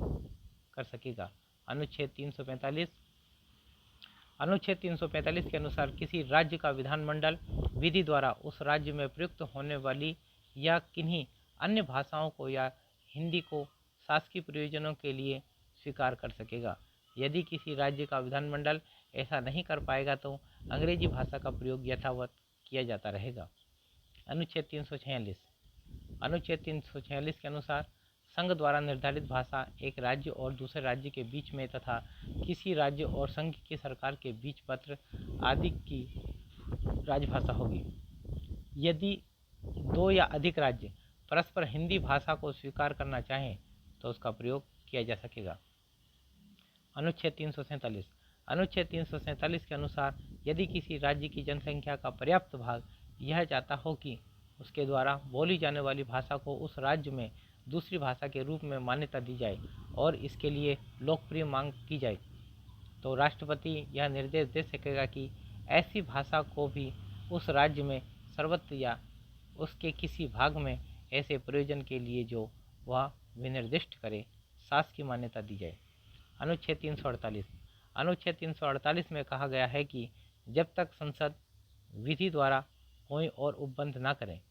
कर सकेगा। अनुच्छेद 345 के अनुसार किसी राज्य का विधानमंडल विधि द्वारा उस राज्य में प्रयुक्त होने वाली या किन्हीं अन्य भाषाओं को या हिंदी को शासकीय प्रयोजनों के लिए स्वीकार कर सकेगा। यदि किसी राज्य का विधानमंडल ऐसा नहीं कर पाएगा तो अंग्रेजी भाषा का प्रयोग यथावत किया जाता रहेगा। अनुच्छेद 346 के अनुसार संघ द्वारा निर्धारित भाषा एक राज्य और दूसरे राज्य के बीच में तथा किसी राज्य और संघ की सरकार के बीच पत्र आदि की राजभाषा होगी। यदि 2 या अधिक राज्य परस्पर हिंदी भाषा को स्वीकार करना चाहें तो उसका प्रयोग किया जा सकेगा। अनुच्छेद 347 के अनुसार यदि किसी राज्य की जनसंख्या का पर्याप्त भाग यह चाहता हो कि उसके द्वारा बोली जाने वाली भाषा को उस राज्य में दूसरी भाषा के रूप में मान्यता दी जाए और इसके लिए लोकप्रिय मांग की जाए, तो राष्ट्रपति यह निर्देश दे सकेगा कि ऐसी भाषा को भी उस राज्य में सर्वत्र या उसके किसी भाग में ऐसे प्रयोजन के लिए जो वह विनिर्दिष्ट करे शासकीय मान्यता दी जाए। अनुच्छेद 348 में कहा गया है कि जब तक संसद विधि द्वारा कोई और उपबंध न करें,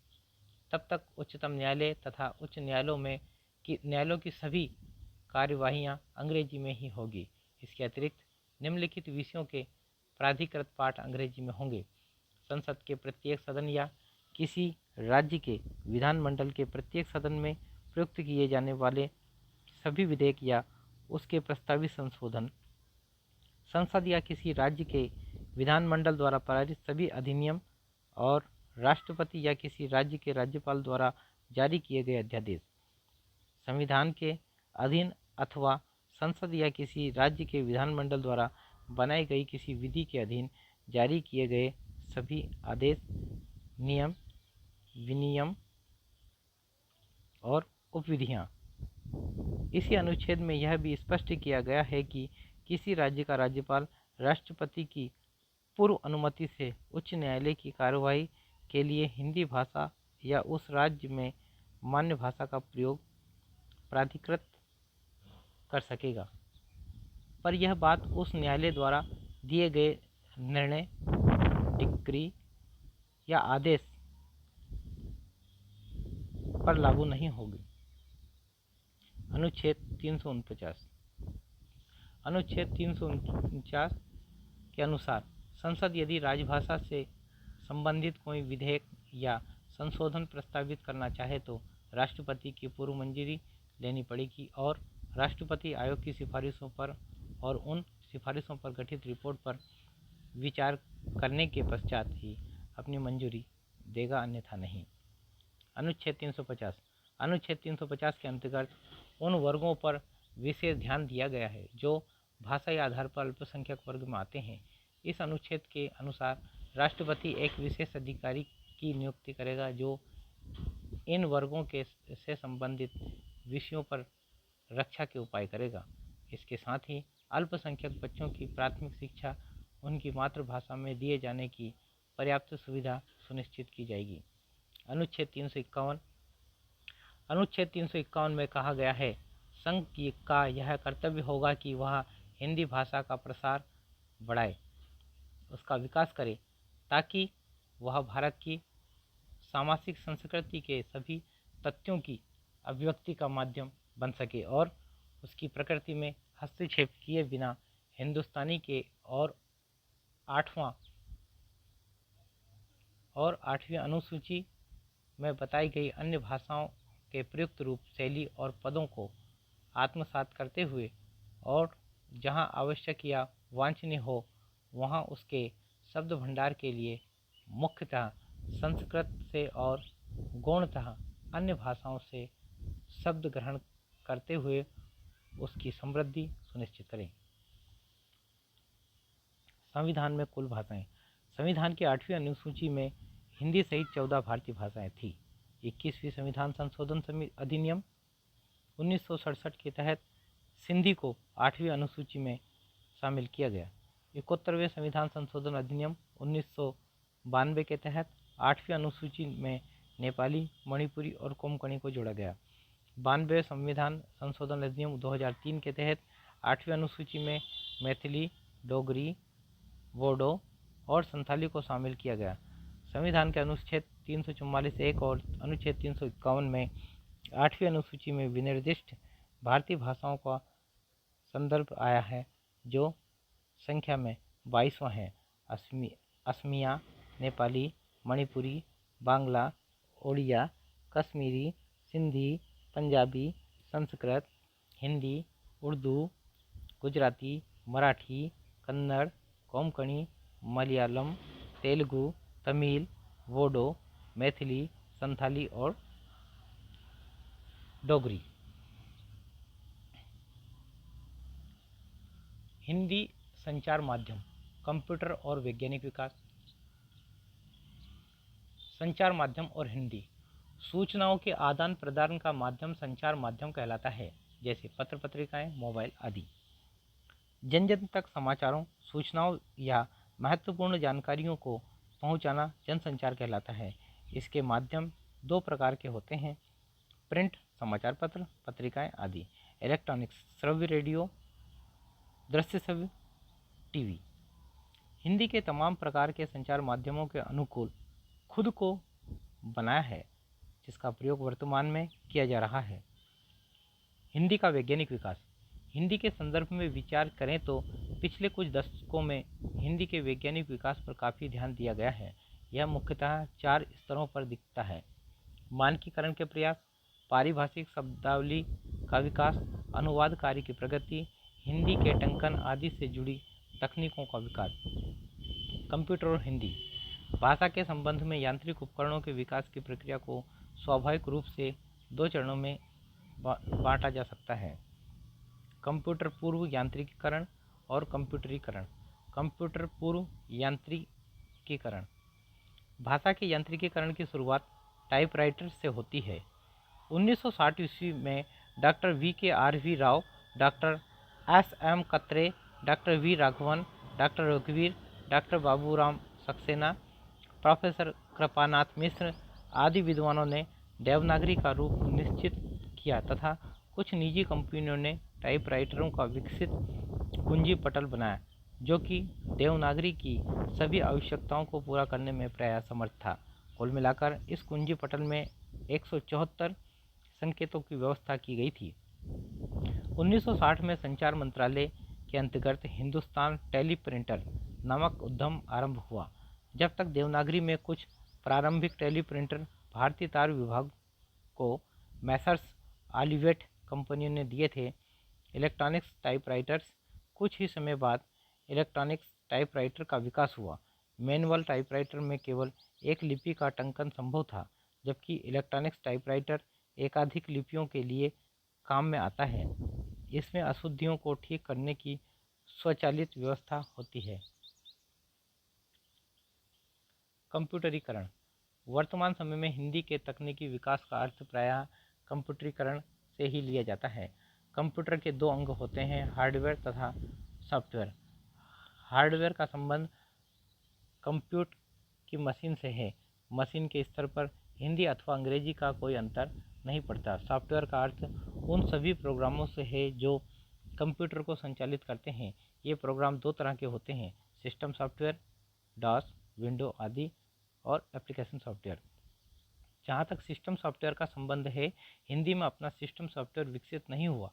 तब तक उच्चतम न्यायालय तथा उच्च न्यायालयों की सभी कार्यवाहियाँ अंग्रेजी में ही होगी। इसके अतिरिक्त निम्नलिखित विषयों के प्राधिकृत पाठ अंग्रेजी में होंगे। संसद के प्रत्येक सदन या किसी राज्य के विधानमंडल के प्रत्येक सदन में प्रयुक्त किए जाने वाले सभी विधेयक या उसके प्रस्तावित संशोधन, संसद या किसी राज्य के विधानमंडल द्वारा पारित सभी अधिनियम और राष्ट्रपति या किसी राज्य के राज्यपाल द्वारा जारी किए गए अध्यादेश, संविधान के अधीन अथवा संसद या किसी राज्य के विधानमंडल द्वारा बनाई गई किसी विधि के अधीन जारी किए गए सभी आदेश, नियम, विनियम और उपविधियां। इसी अनुच्छेद में यह भी स्पष्ट किया गया है कि किसी राज्य का राज्यपाल राष्ट्रपति की पूर्व अनुमति से उच्च न्यायालय की कार्यवाही के लिए हिंदी भाषा या उस राज्य में मान्य भाषा का प्रयोग प्राधिकृत कर सकेगा, पर यह बात उस न्यायालय द्वारा दिए गए निर्णय, डिक्री या आदेश पर लागू नहीं होगी। अनुच्छेद 349। अनुच्छेद 349 के अनुसार संसद यदि राजभाषा से संबंधित कोई विधेयक या संशोधन प्रस्तावित करना चाहे तो राष्ट्रपति की पूर्व मंजूरी लेनी पड़ेगी और राष्ट्रपति आयोग की सिफारिशों पर और उन सिफारिशों पर गठित रिपोर्ट पर विचार करने के पश्चात ही अपनी मंजूरी देगा, अन्यथा नहीं। अनुच्छेद 350। अनुच्छेद 350 के अंतर्गत उन वर्गों पर विशेष ध्यान दिया गया है जो भाषा या आधार पर अल्पसंख्यक वर्ग में आते हैं। इस अनुच्छेद के अनुसार राष्ट्रपति एक विशेष अधिकारी की नियुक्ति करेगा जो इन वर्गों के से संबंधित विषयों पर रक्षा के उपाय करेगा। इसके साथ ही अल्पसंख्यक बच्चों की प्राथमिक शिक्षा उनकी मातृभाषा में दिए जाने की पर्याप्त सुविधा सुनिश्चित की जाएगी। अनुच्छेद 351। अनुच्छेद 351 में कहा गया है, संघ का यह कर्तव्य होगा कि वह हिंदी भाषा का प्रसार बढ़ाए, उसका विकास करे, ताकि वह भारत की सामाजिक संस्कृति के सभी तथ्यों की अभिव्यक्ति का माध्यम बन सके और उसकी प्रकृति में हस्तक्षेप किए बिना हिंदुस्तानी के और 8वीं अनुसूची में बताई गई अन्य भाषाओं के प्रयुक्त रूप, शैली और पदों को आत्मसात करते हुए और जहां आवश्यक या वांछनीय हो वहां उसके शब्द भंडार के लिए मुख्यतः संस्कृत से और गौणतः अन्य भाषाओं से शब्द ग्रहण करते हुए उसकी समृद्धि सुनिश्चित करें। संविधान में कुल भाषाएं। संविधान की 8वीं अनुसूची में हिंदी सहित 14 भारतीय भाषाएं थी। 21वीं संविधान संशोधन अधिनियम 1967 के तहत सिंधी को 8वीं अनुसूची में शामिल किया गया। 71वें संविधान संशोधन अधिनियम 1992 के तहत 8वीं अनुसूची में नेपाली, मणिपुरी और कोंकणी को जोड़ा गया। 92वें संविधान संशोधन अधिनियम 2003 के तहत 8वीं अनुसूची में मैथिली, डोगरी, बोडो और संथाली को शामिल किया गया। संविधान के अनुच्छेद 344(1) और अनुच्छेद 351 में 8वीं अनुसूची में विनिर्दिष्ट भारतीय भाषाओं का संदर्भ आया है, जो संख्या में 22वां है। असमिया, नेपाली, मणिपुरी, बांग्ला, ओडिया, कश्मीरी, सिंधी, पंजाबी, संस्कृत, हिंदी, उर्दू, गुजराती, मराठी, कन्नड़, कोंकणी, मलयालम, तेलुगु, तमिल, बोडो, मैथिली, संथाली और डोगरी। हिंदी संचार माध्यम, कंप्यूटर और वैज्ञानिक विकास। संचार माध्यम और हिंदी सूचनाओं के आदान प्रदान का माध्यम संचार माध्यम कहलाता है, जैसे पत्र पत्रिकाएं, मोबाइल आदि। जन जन तक समाचारों, सूचनाओं या महत्वपूर्ण जानकारियों को पहुंचाना जनसंचार कहलाता है। इसके माध्यम दो प्रकार के होते हैं, प्रिंट समाचार पत्र, पत्रिकाएं आदि, इलेक्ट्रॉनिक्स श्रव्य रेडियो, दृश्य श्रव्य टीवी। हिंदी के तमाम प्रकार के संचार माध्यमों के अनुकूल खुद को बनाया है, जिसका प्रयोग वर्तमान में किया जा रहा है। हिंदी का वैज्ञानिक विकास। हिंदी के संदर्भ में विचार करें तो पिछले कुछ दशकों में हिंदी के वैज्ञानिक विकास पर काफ़ी ध्यान दिया गया है। यह मुख्यतः 4 स्तरों पर दिखता है: मानकीकरण के प्रयास, पारिभाषिक शब्दावली का विकास, अनुवाद कार्य की प्रगति, हिंदी के टंकन आदि से जुड़ी तकनीकों का विकास। कंप्यूटर और हिंदी भाषा के संबंध में यांत्रिक उपकरणों के विकास की प्रक्रिया को स्वाभाविक रूप से 2 चरणों में बांटा जा सकता है। कंप्यूटर पूर्व यांत्रिकीकरण और कंप्यूटरीकरण। कंप्यूटर पूर्व यांत्रिकीकरण। भाषा के यांत्रिकीकरण की शुरुआत टाइपराइटर से होती है। 1960 ईस्वी में doctor V.K.R.V. Rao, doctor S.M. कत्रे, doctor V Raghavan, doctor रघुवीर, डॉक्टर बाबूराम सक्सेना, प्रोफेसर कृपानाथ मिश्र आदि विद्वानों ने देवनागरी का रूप निश्चित किया तथा कुछ निजी कंपनियों ने टाइपराइटरों का विकसित कुंजी पटल बनाया, जो कि देवनागरी की सभी आवश्यकताओं को पूरा करने में प्राय समर्थ था। कुल मिलाकर इस कुंजी पटल में 174 संकेतों की व्यवस्था की गई थी। 1960 में संचार मंत्रालय के अंतर्गत हिंदुस्तान टेलीप्रिंटर नामक उद्यम आरंभ हुआ। जब तक देवनागरी में कुछ प्रारंभिक टेलीप्रिंटर भारतीय तार विभाग को मैसर्स ऑलिवेट कंपनियों ने दिए थे, इलेक्ट्रॉनिक्स टाइपराइटर्स कुछ ही समय बाद इलेक्ट्रॉनिक्स टाइपराइटर का विकास हुआ। मैनुअल टाइपराइटर में केवल एक लिपि का टंकन संभव था, जबकि इलेक्ट्रॉनिक्स टाइपराइटर एकाधिक लिपियों के लिए काम में आता है। इसमें अशुद्धियों को ठीक करने की स्वचालित व्यवस्था होती है। कंप्यूटरीकरण। वर्तमान समय में हिंदी के तकनीकी विकास का अर्थ प्रायः कंप्यूटरीकरण से ही लिया जाता है। कंप्यूटर के दो अंग होते हैं, हार्डवेयर तथा सॉफ्टवेयर। हार्डवेयर का संबंध कंप्यूट की मशीन से है। मशीन के स्तर पर हिंदी अथवा अंग्रेजी का कोई अंतर नहीं पड़ता। सॉफ्टवेयर का अर्थ उन सभी प्रोग्रामों से है जो कंप्यूटर को संचालित करते हैं। ये प्रोग्राम दो तरह के होते हैं, सिस्टम सॉफ्टवेयर, डॉस, विंडो आदि, और एप्लीकेशन सॉफ्टवेयर। जहाँ तक सिस्टम सॉफ्टवेयर का संबंध है, हिंदी में अपना सिस्टम सॉफ्टवेयर विकसित नहीं हुआ।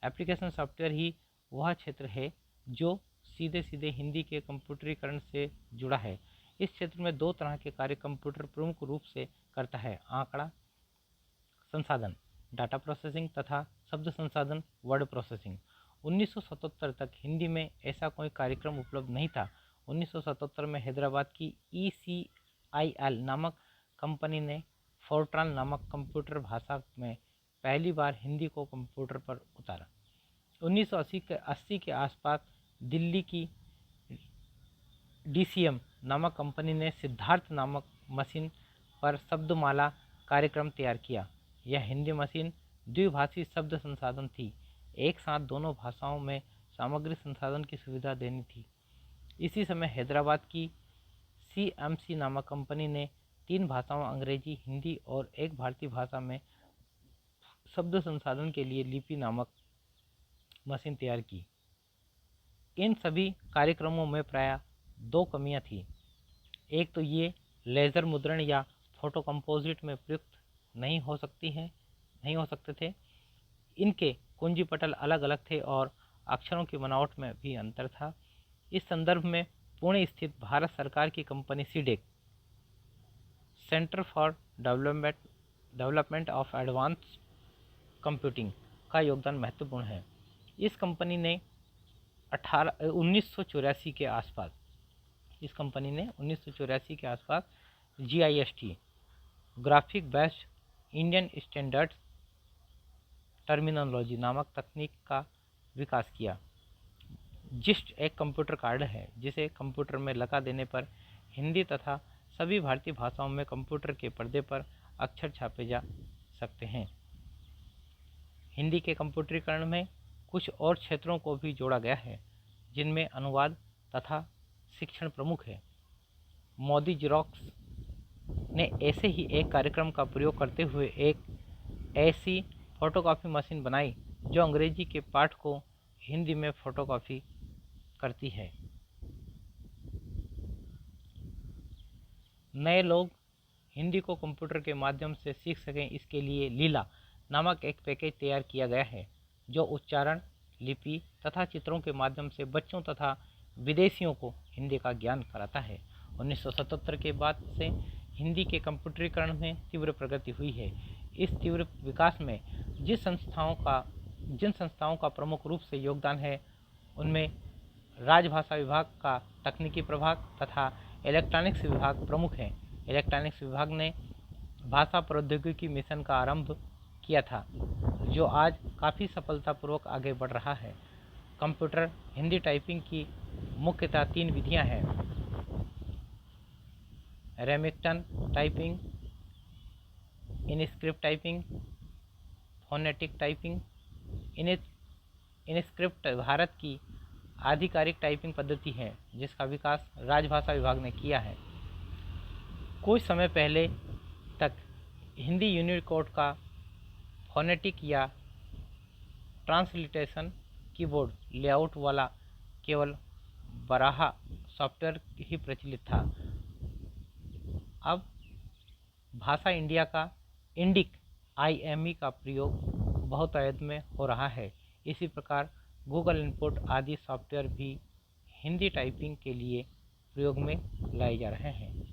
एप्लीकेशन सॉफ्टवेयर ही वह क्षेत्र है जो सीधे सीधे हिंदी के कंप्यूटरीकरण से जुड़ा है। इस क्षेत्र में दो तरह के कार्य कंप्यूटर प्रमुख रूप से करता है, आंकड़ा संसाधन, डाटा प्रोसेसिंग, तथा शब्द संसाधन, वर्ड प्रोसेसिंग। 1977 तक हिंदी में ऐसा कोई कार्यक्रम उपलब्ध नहीं था। 1977 में हैदराबाद की ECIL नामक कंपनी ने फोर्ट्रान नामक कंप्यूटर भाषा में पहली बार हिंदी को कंप्यूटर पर उतारा। 1980 के आसपास दिल्ली की DCM नामक कंपनी ने सिद्धार्थ नामक मशीन पर शब्दमाला कार्यक्रम तैयार किया। यह हिंदी मशीन द्विभाषी शब्द संसाधन थी, एक साथ दोनों भाषाओं में सामग्री संसाधन की सुविधा देनी थी। इसी समय हैदराबाद की CMC नामक कंपनी ने 3 भाषाओं अंग्रेजी, हिंदी और एक भारतीय भाषा में शब्द संसाधन के लिए लिपि नामक मशीन तैयार की। इन सभी कार्यक्रमों में प्रायः 2 कमियां थीं। एक तो ये लेज़र मुद्रण या फोटो कंपोजिट में प्रयुक्त नहीं हो सकते थे। इनके कुंजी पटल अलग अलग थे और अक्षरों की बनावट में भी अंतर था। इस संदर्भ में पुणे स्थित भारत सरकार की company CDAC, centre for development of advance computing, का योगदान महत्वपूर्ण है। इस कंपनी ने 1984 के आसपास GIST, graphic based Indian standard terminology नामक तकनीक का विकास किया। जिस्ट एक कंप्यूटर कार्ड है जिसे कंप्यूटर में लगा देने पर हिंदी तथा सभी भारतीय भाषाओं में कंप्यूटर के पर्दे पर अक्षर छापे जा सकते हैं। हिंदी के कंप्यूटरीकरण में कुछ और क्षेत्रों को भी जोड़ा गया है, जिनमें अनुवाद तथा शिक्षण प्रमुख है। मोदी जेरोक्स ने ऐसे ही एक कार्यक्रम का प्रयोग करते हुए एक ऐसी फोटोकॉपी मशीन बनाई जो अंग्रेजी के पाठ को हिंदी में फोटोकॉपी करती है। नए लोग हिंदी को कंप्यूटर के माध्यम से सीख सकें, इसके लिए लीला नामक एक पैकेज तैयार किया गया है जो उच्चारण, लिपि तथा चित्रों के माध्यम से बच्चों तथा विदेशियों को हिंदी का ज्ञान कराता है। 1977 के बाद से हिंदी के कंप्यूटरीकरण में तीव्र प्रगति हुई है। इस तीव्र विकास में जिन संस्थाओं का प्रमुख रूप से योगदान है, उनमें राजभाषा विभाग का तकनीकी प्रभाग तथा इलेक्ट्रॉनिक्स विभाग प्रमुख हैं। इलेक्ट्रॉनिक्स विभाग ने भाषा प्रौद्योगिकी मिशन का आरंभ किया था, जो आज काफ़ी सफलतापूर्वक आगे बढ़ रहा है। कंप्यूटर हिंदी टाइपिंग की मुख्यतः 3 विधियां हैं: Remington typing, InScript typing, phonetic typing. InScript Bharat की आधिकारिक टाइपिंग पद्धति है जिसका विकास राजभाषा विभाग ने किया है। कुछ समय पहले तक हिंदी यूनिकोड का फोनेटिक या ट्रांसलिटेशन कीबोर्ड लेआउट वाला केवल बराहा सॉफ्टवेयर ही प्रचलित था। अब भाषा इंडिया का इंडिक IME का प्रयोग बहुतायत में हो रहा है। इसी प्रकार गूगल इनपुट आदि सॉफ्टवेयर भी हिंदी टाइपिंग के लिए प्रयोग में लाए जा रहे हैं।